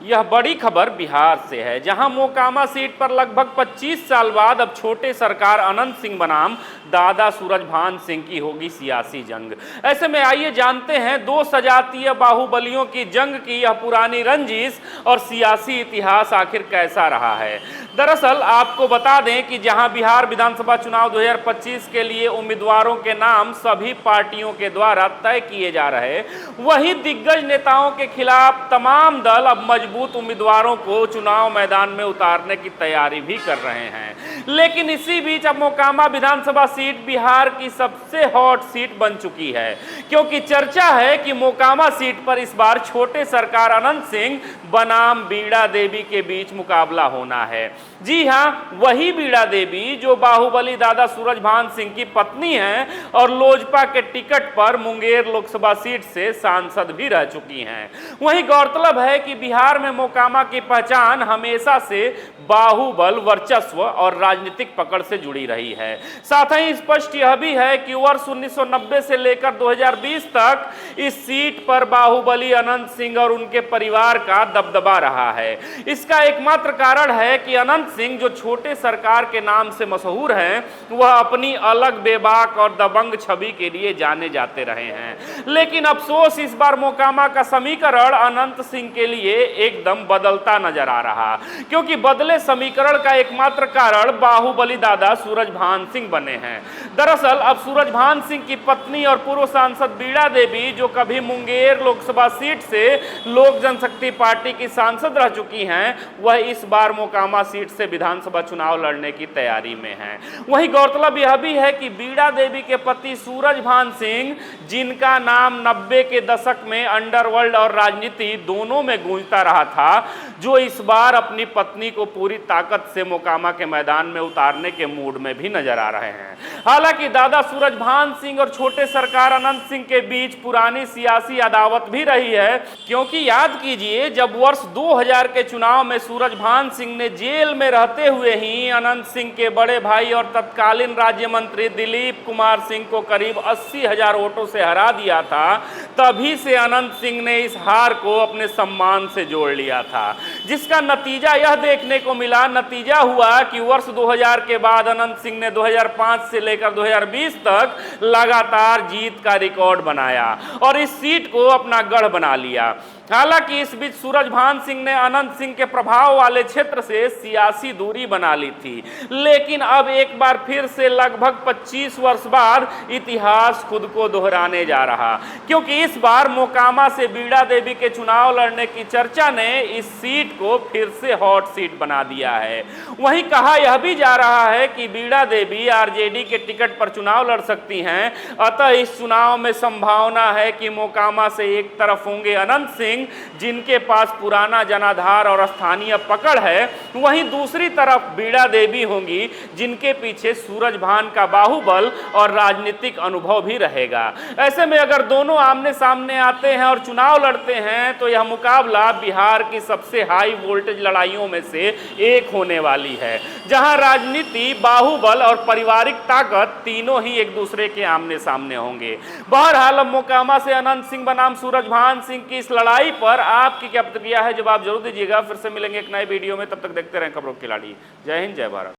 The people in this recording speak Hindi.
यह बड़ी खबर बिहार से है, जहां मोकामा सीट पर लगभग 25 साल बाद अब छोटे सरकार अनंत सिंह बनाम दादा सूरजभान सिंह की होगी सियासी जंग। ऐसे में आइए जानते हैं दो सजातीय बाहुबलियों की जंग की यह पुरानी रंजिश और सियासी इतिहास आखिर कैसा रहा है। दरअसल आपको बता दें कि जहां बिहार विधानसभा चुनाव 2025 के लिए उम्मीदवारों के नाम सभी पार्टियों के द्वारा तय किए जा रहे, वहीं दिग्गज नेताओं के खिलाफ तमाम दल अब मजबूत उम्मीदवारों को चुनाव मैदान में उतारने की तैयारी भी कर रहे हैं। लेकिन इसी बीच अब मोकामा विधानसभा सीट बिहार की सबसे हॉट सीट बन चुकी है, क्योंकि चर्चा है कि मोकामा सीट पर इस बार छोटे सरकार अनंत सिंह बनाम बीड़ा देवी के बीच मुकाबला होना है। जी हां, वही बीड़ा देवी जो बाहुबली दादा सूरजभान सिंह की पत्नी हैं और लोजपा के टिकट पर मुंगेर लोकसभा सीट से सांसद भी रह चुकी हैं। वहीं गौरतलब है कि बिहार में मोकामा की पहचान हमेशा से बाहुबल, वर्चस्व और राजनीतिक पकड़ से जुड़ी रही है। साथ ही स्पष्ट यह भी है कि वर्ष 1990 से लेकर 2020 तक इस सीट पर बाहुबली अनंत सिंह और उनके परिवार का दबदबा रहा है। इसका एकमात्र कारण है कि अनंत सिंह जो छोटे सरकार के नाम से मशहूर हैं, वह अपनी अलग बेबाक और दबंग छवि के लिए जाने जाते रहे हैं। लेकिन अफसोस इस बार मोकामा का समीकरण अनंत सिंह के लिए एकदम बदलता नजर आ रहा, क्योंकि बदले समीकरण का एकमात्र कारण बाहुबली दादा सूरजभान सिंह बने हैं। दरअसल अब सूरजभान सिंह की पत्नी और पूर्व सांसद बीड़ा देवी, जो कभी मुंगेर लोकसभा सीट से लोक जनशक्ति पार्टी की सांसद रह चुकी हैं, वह इस बार मोकामा सीट से विधानसभा चुनाव लड़ने की तैयारी में हैं। वहीं गौरतलब यह भी है कि बीड़ा देवी के पति सूरजभान सिंह, जिनका नाम 90 के दशक में अंडरवर्ल्ड और राजनीति दोनों में गूंजता रहा था, जो इस बार अपनी पत्नी को पूरी ताकत से मोकामा के मैदान में उतारने के मूड में भी नजर आ रहे हैं। हालांकि दादा सूरजभान सिंह और छोटे सरकार अनंत सिंह के बीच पुरानी सियासी अदावत भी रही है, क्योंकि याद कीजिए जब वर्ष 2000 के चुनाव में सूरजभान सिंह ने जेल में रहते हुए ही अनंत सिंह के बड़े भाई और तत्कालीन राज्य मंत्री दिलीप कुमार सिंह को करीब 80,000 वोटों से हरा दिया था, तभी से अनंत सिंह ने इस हार को अपने सम्मान से जोड़ लिया था, जिसका नतीजा यह देखने को मिला। नतीजा हुआ कि वर्ष 2000 के बाद अनंत सिंह ने 2005 से लेकर 2020 तक लगातार जीत का रिकॉर्ड बनाया और इस सीट को अपना गढ़ बना लिया। हालांकि इस बीच सूरजभान सिंह ने अनंत सिंह के प्रभाव वाले क्षेत्र से सियासी दूरी बना ली थी, लेकिन अब एक बार फिर से लगभग 25 वर्ष बाद इतिहास खुद को दोहराने जा रहा, क्योंकि इस बार मोकामा से बीड़ा देवी के चुनाव लड़ने की चर्चा ने इस सीट को फिर से हॉट सीट बना दिया है। वहीं कहा यह भी जा रहा है कि बीड़ा देवी आरजेडी के टिकट पर चुनाव लड़ सकती हैं, अतः इस चुनाव में संभावना है कि मोकामा से एक तरफ होंगे अनंत सिंह, जिनके पास पुराना जनाधार और स्थानीय पकड़ है, वहीं दूसरी तरफ बीड़ा देवी होंगी, जिनके पीछे सूरजभान का बाहुबल और राजनीतिक अनुभव भी रहेगा। ऐसे में अगर दोनों आमने सामने आते हैं और चुनाव लड़ते हैं, तो यह मुकाबला बिहार की सबसे हाई वोल्टेज लड़ाइयों में से एक होने वाली है, जहां राजनीति, बाहुबल और पारिवारिक ताकत तीनों ही एक दूसरे के आमने सामने होंगे। बहरहाल मोकामा से अनंत सिंह बनाम सूरजभान सिंह की इस लड़ाई पर आपकी क्या प्रतिक्रिया है, जवाब जरूर दीजिएगा। फिर से मिलेंगे एक नए वीडियो में, तब तक देखते रहें खबरों की खिलाड़ी। जय हिंद, जय भारत।